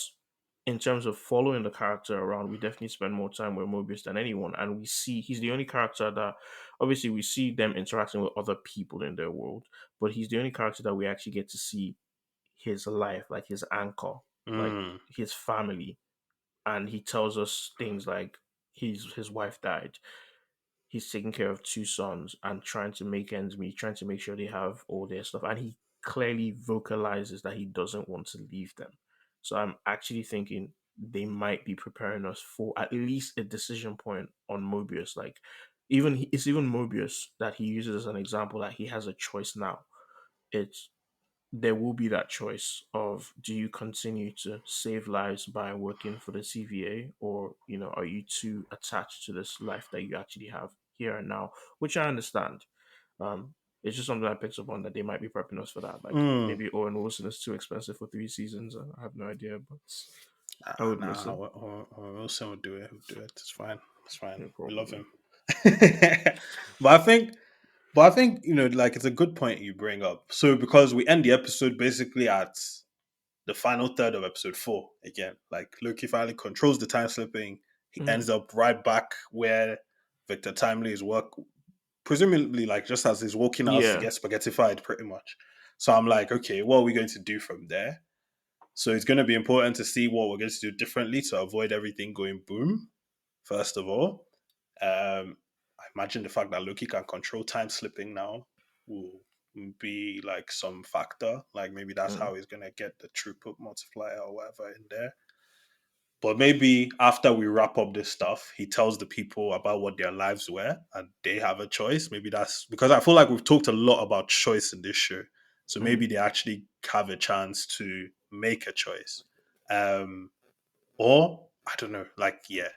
in terms of following the character around, we definitely spend more time with Mobius than anyone, and we see he's the only character that obviously we see them interacting with other people in their world, but he's the only character that we actually get to see his life, like his anchor, like Mm. his family, and he tells us things like his wife died, he's taking care of two sons and trying to make ends meet, trying to make sure they have all their stuff. And he clearly vocalizes that he doesn't want to leave them. So I'm actually thinking they might be preparing us for at least a decision point on Mobius. Like, it's even Mobius that he uses as an example that he has a choice now. It's there will be that choice of do you continue to save lives by working for the CVA, or are you too attached to this life that you actually have here and now, which I understand. It's just something I picked up on that they might be prepping us for that. Like Mm. maybe Owen Wilson is too expensive for 3 seasons. I have no idea, but I would miss Nah, him. Wilson would do it. He'll do it. It's fine. It's fine. Yeah, We love probably. him. but I think, but I think like it's a good point you bring up. So because we end the episode basically at the final third of episode 4 again, like Loki finally controls the time slipping. He Mm, ends up right back where Victor Timely is presumably like just as he's walking out to yeah. get spaghettified, pretty much. So I'm like, okay, what are we going to do from there? So it's going to be important to see what we're going to do differently to avoid everything going boom. First of all, I imagine the fact that Loki can control time slipping now will be like some factor. Like maybe that's Mm, how he's going to get the throughput multiplier or whatever in there. But maybe after we wrap up this stuff, he tells the people about what their lives were and they have a choice. Maybe that's because I feel like we've talked a lot about choice in this show. So mm, maybe they actually have a chance to make a choice. Um, or I don't know, like, yeah.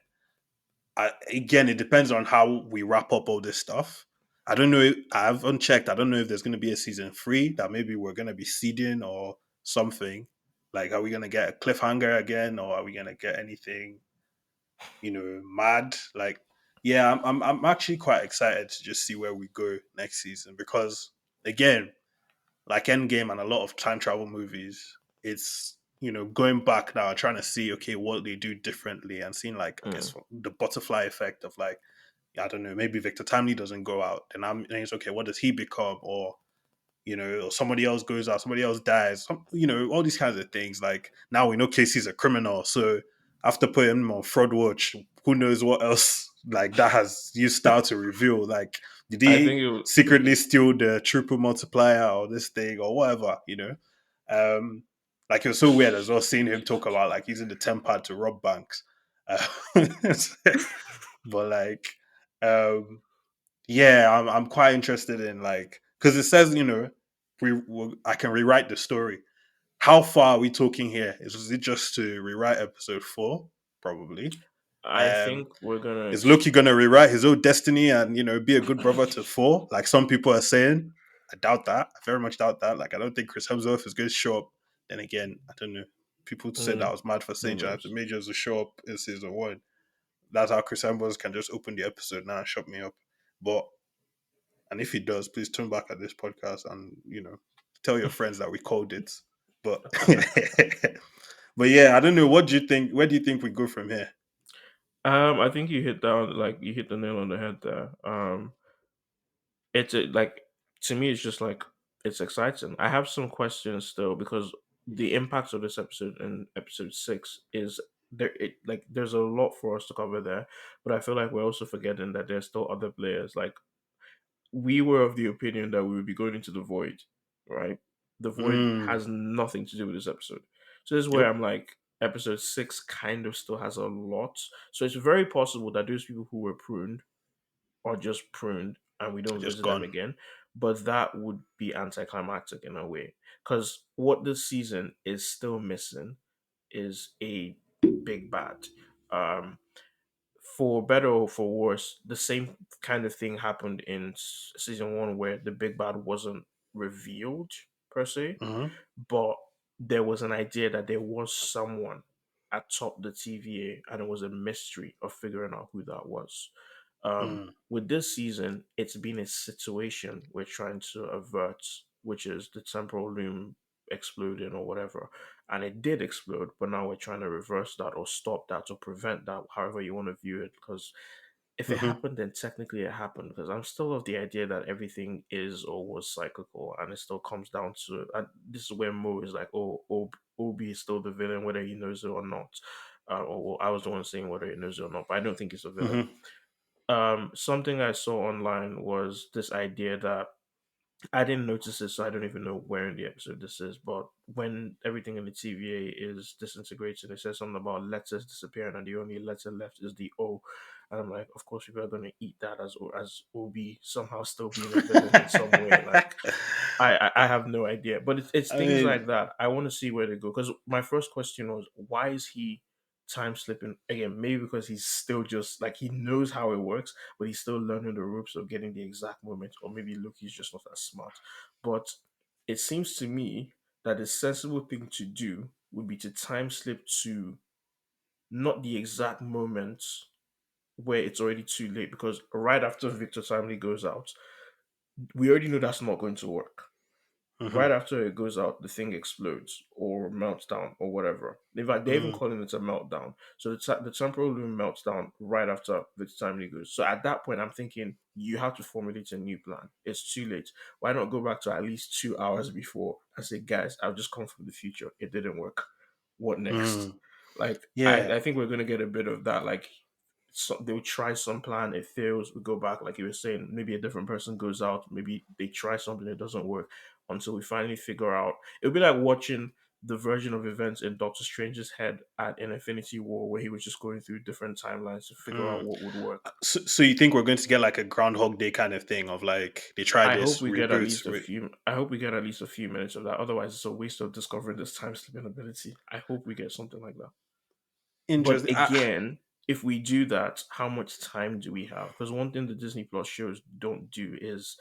Again, it depends on how we wrap up all this stuff. I don't know. I haven't checked. I don't know if there's going to be a season 3 that maybe we're going to be seeding or something. Like, are we going to get a cliffhanger again, or are we going to get anything? mad. Like, yeah, I'm actually quite excited to just see where we go next season because again, like Endgame and a lot of time travel movies, it's going back now and trying to see okay what they do differently and seeing like I Mm. guess the butterfly effect of like I don't know maybe Victor Timely doesn't go out then it's okay what does he become or or somebody else goes out, somebody else dies, all these kinds of things. Like now we know Casey's a criminal, so after putting him on fraud watch, who knows what else like that has you start to reveal. Like, did I think he it, secretly steal the triple multiplier or this thing or whatever? Um, like it was so weird as well seeing him talk about like using the 10 pad to rob banks. Uh, but like, um, yeah, I'm quite interested in like because it says I can rewrite the story. How far are we talking here? Is it just to rewrite episode 4? Probably. I Um, think we're gonna. is Loki gonna rewrite his own destiny and be a good brother to 4? Like some people are saying. I doubt that. I very much doubt that. Like I don't think Chris Hemsworth is going to show up. Then again, I don't know. People said that I Mm, was mad for who saying Jonathan knows? Majors will show up in season 1. That's how Chris Hemsworth can just open the episode now and shut me up. But and if he does, please turn back at this podcast and tell your friends that we called it. But but yeah, I don't know. What do you think? Where do you think we go from here? I think you hit the nail on the head there. Like to me, it's just like it's exciting. I have some questions still because the impact of this episode in episode 6 is there. There's a lot for us to cover there, but I feel like we're also forgetting that there's still other players. Like we were of the opinion that we would be going into the void, right? The void Mm, has nothing to do with this episode. So this is where yep, I'm like, episode 6 kind of still has a lot. So it's very possible that those people who were pruned are just pruned and we don't just visit them gone. again. But that would be anticlimactic in a way. Because what this season is still missing is a big bad. Um, for better or for worse, the same kind of thing happened in season 1 where the big bad wasn't revealed per se, Hmm. but there was an idea that there was someone atop the TVA and it was a mystery of figuring out who that was. Mm, With this season, it's been a situation we're trying to avert, which is the temporal loom exploding or whatever. And it did explode, but now we're trying to reverse that or stop that or prevent that, however you want to view it. Because if it hmm. happened, then technically it happened. Because I'm still of the idea that everything is or was cyclical, and it still comes down to. And this is where Mo is like, "Oh, Obi is still the villain, whether he knows it or not." Or I was the one saying whether he knows it or not, but I don't think he's a villain. Hmm. Something I saw online was this idea that I didn't notice this, so I don't even know where in the episode this is. But when everything in the TVA is disintegrating, it says something about letters disappearing, and the only letter left is the O. And I'm like, of course, people are going to eat that as Obi somehow still being a villain in some way. Like, I have no idea, but it's I things mean, like that. I want to see where they go because my first question was, why is he time slipping again? Maybe because he's still just like he knows how it works, but he's still learning the ropes of getting the exact moment, or maybe Loki's just not as smart. But it seems to me that the sensible thing to do would be to time slip to not the exact moment where it's already too late, because right after Victor Timely goes out, we already know that's not going to work. Right hmm. after it goes out, the thing explodes or melts down or whatever. In fact, they're even Mm, calling it a meltdown. So the temporal loom melts down right after the timely goes. So at that point, I'm thinking you have to formulate a new plan. It's too late. Why not go back to at least 2 hours before and say, guys, I've just come from the future. It didn't work. What next? mm. Like, Yeah. I think we're gonna get a bit of that. Like, they'll try some plan, it fails, we go back, like you were saying, maybe a different person goes out, maybe they try something, it doesn't work until we finally figure out. It'll be like watching the version of events in Doctor Strange's head at an Infinity War where he was just going through different timelines to figure out Mm. what would work. So you think we're going to get like a Groundhog Day kind of thing of like they try I hope this we get at reboot? least a few. I hope we get at least a few minutes of that. Otherwise, it's a waste of discovering this time slipping ability. I hope we get something like that. But Interesting. again, if we do that, how much time do we have? Because one thing the Disney Plus shows don't do is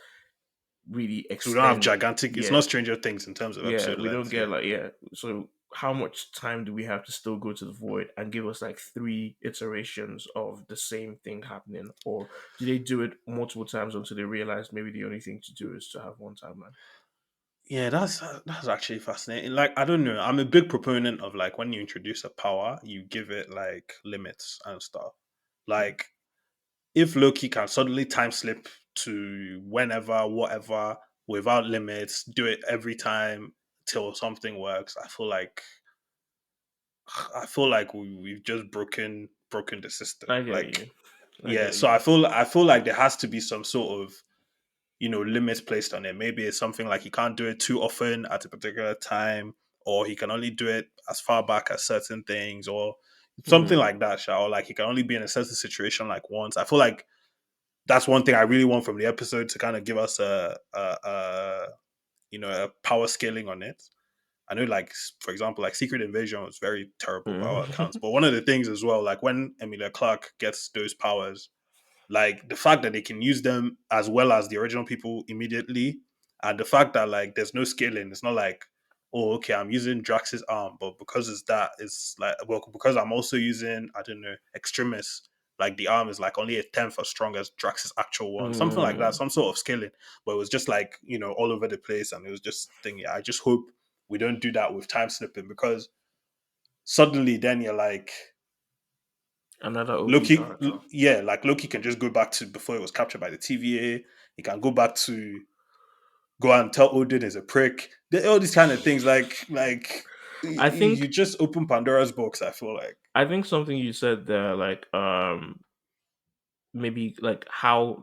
really So we don't have extend. gigantic. It's Yeah, not Stranger Things in terms of yeah, episode we don't length. get Yeah. like, yeah. So how much time do we have to still go to the void and give us like three iterations of the same thing happening, or do they do it multiple times until they realize maybe the only thing to do is to have one timeline? Yeah, that's actually fascinating. Like, I don't know. I'm a big proponent of like when you introduce a power, you give it like limits and stuff. Mm. Like, if Loki can suddenly time slip to whenever, whatever, without limits, do it every time till something works, I feel like we've just broken the system. I get Like, you. I yeah. get So you. I feel like there has to be some sort of limits placed on it. Maybe it's something like he can't do it too often at a particular time, or he can only do it as far back as certain things, or something Hmm. like that. Or like he can only be in a certain situation like once. I feel like that's one thing I really want from the episode to kind of give us a power scaling on it. I know, like for example, like Secret Invasion was very terrible by all accounts, Hmm. but one of the things as well, like when Emilia Clarke gets those powers, like the fact that they can use them as well as the original people immediately, and the fact that like there's no scaling. It's not like, oh, okay, I'm using Drax's arm, but because it's like, well, because I'm also using, I don't know, Extremis. Like the arm is like only a tenth as strong as Drax's actual one, something like that, Hmm. some sort of scaling. But it was just like all over the place, and it was just thinking. I just hope we don't do that with time slipping, because suddenly then you're like, Another OP Loki, character. yeah, like Loki can just go back to before it was captured by the TVA. He can go back to go and tell Odin is a prick. All these kind of things, like I you think just open Pandora's box. I feel like, I think something you said there, like maybe like how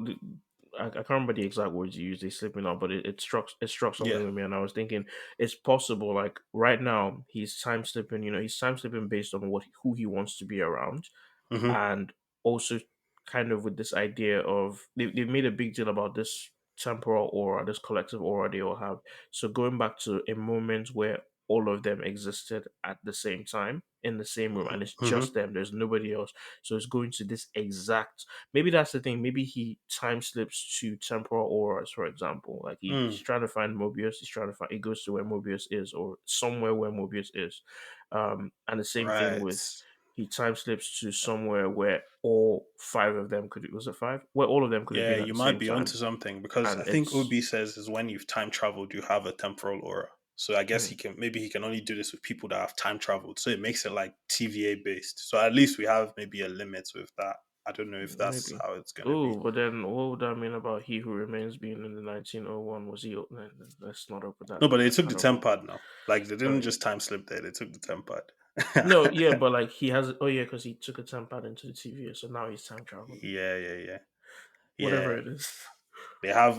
I can't remember the exact words you used. They slipped me now, but it struck yeah, something with me, and I was thinking it's possible. Like right now, he's time slipping. He's time slipping based on who he wants to be around, hmm, and also kind of with this idea of they've made a big deal about this temporal aura, this collective aura they all have. So going back to a moment where all of them existed at the same time in the same room, and it's hmm, just them. There's nobody else. So it's going to this exact. Maybe that's the thing. Maybe he time slips to temporal auras, for example. Like he's mm, trying to find Mobius. He's trying to find. He goes to where Mobius is, or somewhere where Mobius is. And the same thing right. with he time slips to somewhere where all five of them could. Was it five? Where all of them could have Yeah, been at you the might same be onto time, something, because I and think it's. Obi says is when you've time traveled, you have a temporal aura. So I guess Hmm, he can only do this with people that have time traveled. So it makes it like TVA based. So at least we have maybe a limit with that. I don't know if that's maybe. how it's gonna be. Oh, but then what would that mean about he who remains being in the 1901? Was he? Let's not open No, but they that took kind the of worm. tempad now. Like they Oh didn't yeah. just time slip there; they took the No, yeah, tempad. but like he has. Oh yeah, because he took a time pad into the TV, so now he's time traveling. Yeah, yeah, yeah, Whatever yeah. it is, They have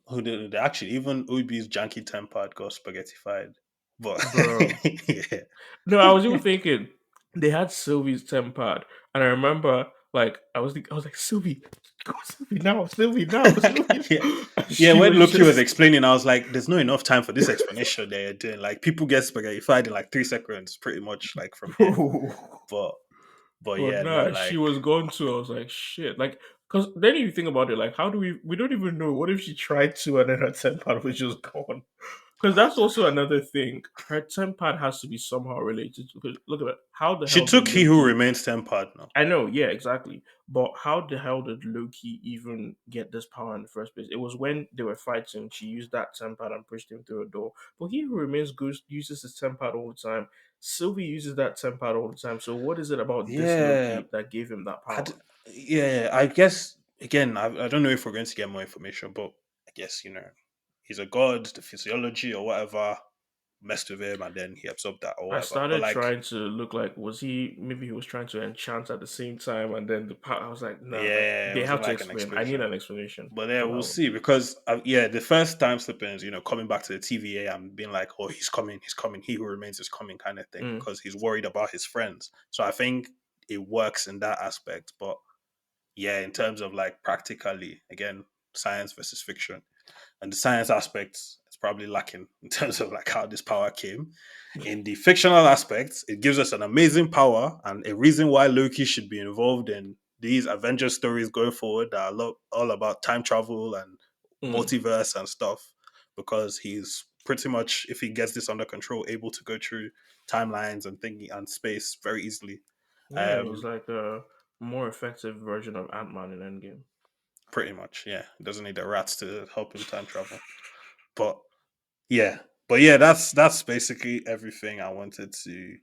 who they actually even Obi's janky tempad got spaghettified, but bro. yeah, No, I was even thinking they had Sylvie's time pad, and I remember like I was like Sylvie, go Sylvie now, Sylvie yeah. now. And Yeah, she when was Loki was just. explaining, I was like, "There's not enough time for this explanation they're doing. Like, people get spaghettified in like 3 seconds, pretty much, like from here." But, but But yeah, no, nah, she like, was gone too. I was like, shit. Like, because then you think about it, like, how do we don't even know. What if she tried to and then her temper was just gone? Because that's also another thing. Her temper has to be somehow related to, because look at it. How the she hell did took He Who Loki. Remains tempad now. I know, yeah, exactly. But how the hell did Loki even get this power in the first place? It was when they were fighting, she used that tempad and pushed him through a door. But he who remains goes uses his tempad all the time. Sylvie uses that tempad all the time. So what is it about this Yeah, Loki that gave him that power? yeah. I guess again, I don't know if we're going to get more information, but I guess he's a god. The physiology or whatever messed with him, and then he absorbed that or I whatever. But started like, trying to look like was he maybe he was trying to enchant at the same time and then the power I was like, nah, like yeah, it they wasn't have to like an explain. I need explosion. an explanation But yeah, for we'll that one. see, because yeah, the first time slipping is coming back to the TVA and being like, oh, he's coming, he who remains is coming, kind of thing, Mm, because he's worried about his friends. So I think it works in that aspect. But yeah, in terms of like practically, again, science versus fiction, and the science aspects is probably lacking in terms of like how this power came. In the fictional aspects, it gives us an amazing power and a reason why Loki should be involved in these Avengers stories going forward that are all about time travel and mm. multiverse and stuff, because he's pretty much, if he gets this under control, able to go through timelines and thinking and space very easily. Yeah, he's Um, like a more effective version of Ant-Man in Endgame. Pretty much, yeah. He doesn't need the rats to help him time travel. But yeah, that's basically everything I wanted to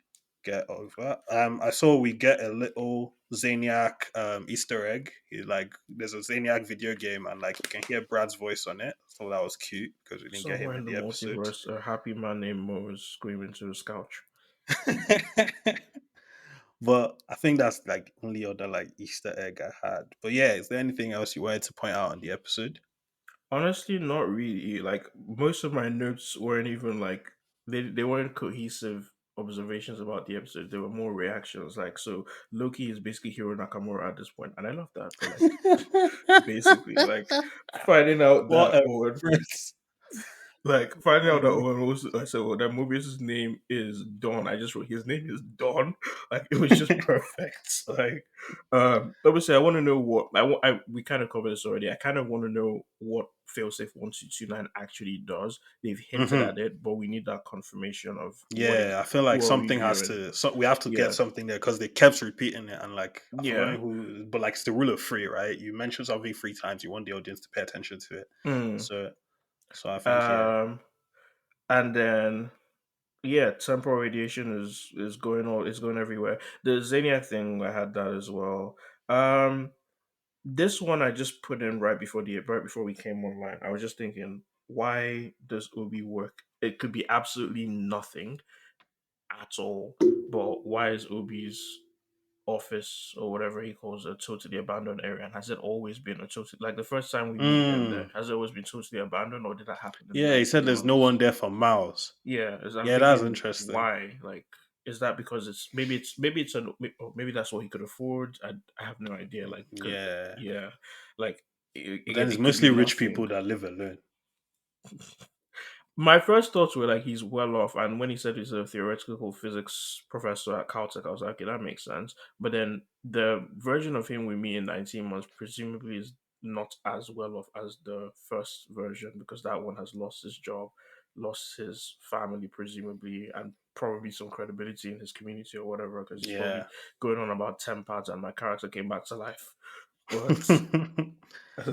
get over. I saw we get a little Zaniac Easter egg. There's a Zaniac video game, and like you can hear Brad's voice on it. So that was cute because we didn't get him Somewhere in in the the episode. multiverse, a happy man named Mo is screaming to his couch. But I think that's like only other like Easter egg I had. But yeah, is there anything else you wanted to point out on the episode? Honestly, not really. Like most of my notes weren't even like they weren't cohesive observations about the episode. They were more reactions. Like so, Loki is basically Hiro Nakamura at this point, and I love that. But like basically, like finding out What that a Owen reference. like finding out that Owen was I said, well, that Mobius's name is Dawn. I just wrote his name is Dawn. Like it was just perfect. Like, obviously, I want to know what we kind of covered this already. I kind of want to know what Failsafe 1229 actually does. They've hinted Hmm. at it, but we need that confirmation of Yeah, I feel like who are we something has viewing? to. So we have to get Yeah, something there because they kept repeating it, and like I've yeah. forgotten who, but like it's the rule of three, right? You mention something three times, you want the audience to pay attention to it. Mm. So, so I think yeah, Um, and then yeah, temporal radiation is going all is going everywhere. The Zaniac thing, I had that as well. Um, this one I just put in right before we came online. I was just thinking, why does Obi work? It could be absolutely nothing at all, but why is Obi's office or whatever he calls a totally abandoned area? And has it always been a totally like the first time we meet him there? mm, Has it always been totally abandoned, or did that happen in the yeah. He said 19 there's no months? one there for miles. Yeah, I'm Yeah, that's thinking interesting. why? Like, is that because or maybe that's what he could afford? I have no idea. Like, cause Yeah, yeah, like but then again, it's it could be mostly rich nothing. people that live alone. My first thoughts were like he's well off, and when he said he's a theoretical physics professor at Caltech, I was like, okay, that makes sense. But then the version of him we meet in 19 months presumably is not as well off as the first version because that one has lost his job, lost his family, presumably, and probably some credibility in his community or whatever, because he's probably Yeah. going on about 10 parts and my character came back to life. But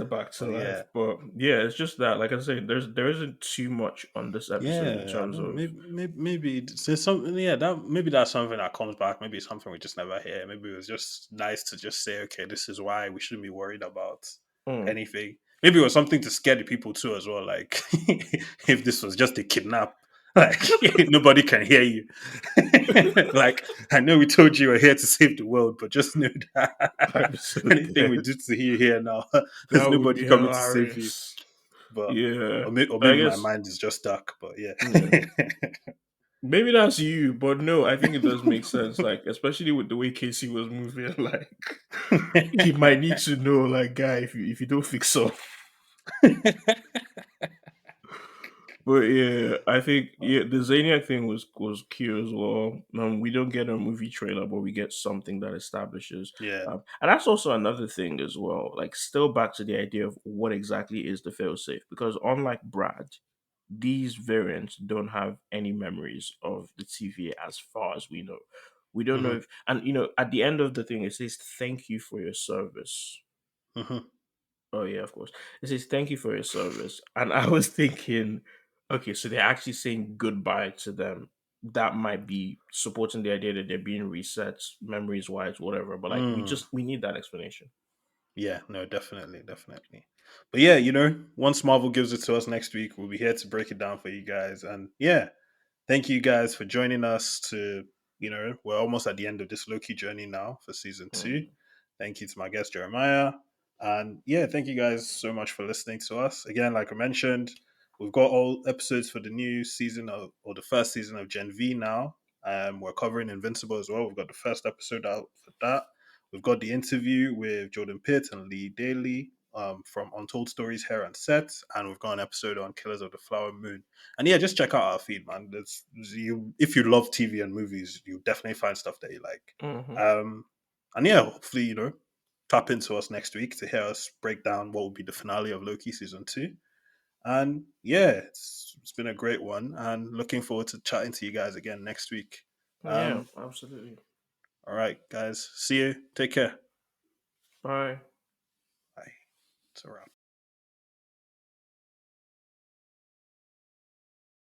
back to But life. yeah, But yeah, it's just that, like I say, there isn't too much on this episode in yeah. I terms don't know. of Maybe there's something. Yeah, that maybe that's something that comes back. Maybe it's something we just never hear. Maybe it was just nice to just say, okay, this is why we shouldn't be worried about mm, anything. Maybe it was something to scare the people too as well. Like if this was just a kidnap, like nobody can hear you. Like I know we told you we're here to save the world, but just know that I'm so anything we dead. do to you here now, That there's would nobody be coming to save you. hilarious. But Yeah, or I maybe my guess mind is just dark. But yeah. yeah. Maybe that's you, but no, I think it does make sense. Like, especially with the way Casey was moving, like he might need to know, like, guy, if you don't fix up. But yeah, I think yeah, the Zaniac thing was cute as well. We don't get a movie trailer, but we get something that establishes, Yeah. and that's also another thing as well. Like, still back to the idea of what exactly is the failsafe, because unlike Brad, these variants don't have any memories of the TVA as far as we know. We don't know Hmm. if, and at the end of the thing, it says, "Thank you for your service." Hmm. Oh yeah, of course. It says thank you for your service. And I was thinking, okay, so they're actually saying goodbye to them. That might be supporting the idea that they're being reset, memories wise, whatever. But like Mm. we need that explanation. Yeah, no, definitely, definitely. But yeah, once Marvel gives it to us next week, we'll be here to break it down for you guys. And yeah, thank you guys for joining us we're almost at the end of this Loki journey now for season two. Mm, Thank you to my guest Jeremiah. And yeah, thank you guys so much for listening to us. Again, like I mentioned, we've got all episodes for the new season or the first season of Gen V now. We're covering Invincible as well. We've got the first episode out for that. We've got the interview with Jordan Pitt and Lee Daly from Untold Stories Hair and Set, and we've got an episode on Killers of the Flower Moon. And yeah, just check out our feed, man. If you love TV and movies, you'll definitely find stuff that you like. mhm. And yeah, hopefully, tap into us next week to hear us break down what will be the finale of Loki season two. And yeah, it's been a great one, and looking forward to chatting to you guys again next week. Yeah, Um, absolutely. all right, guys, see you. Take care. Bye. Bye. It's a wrap.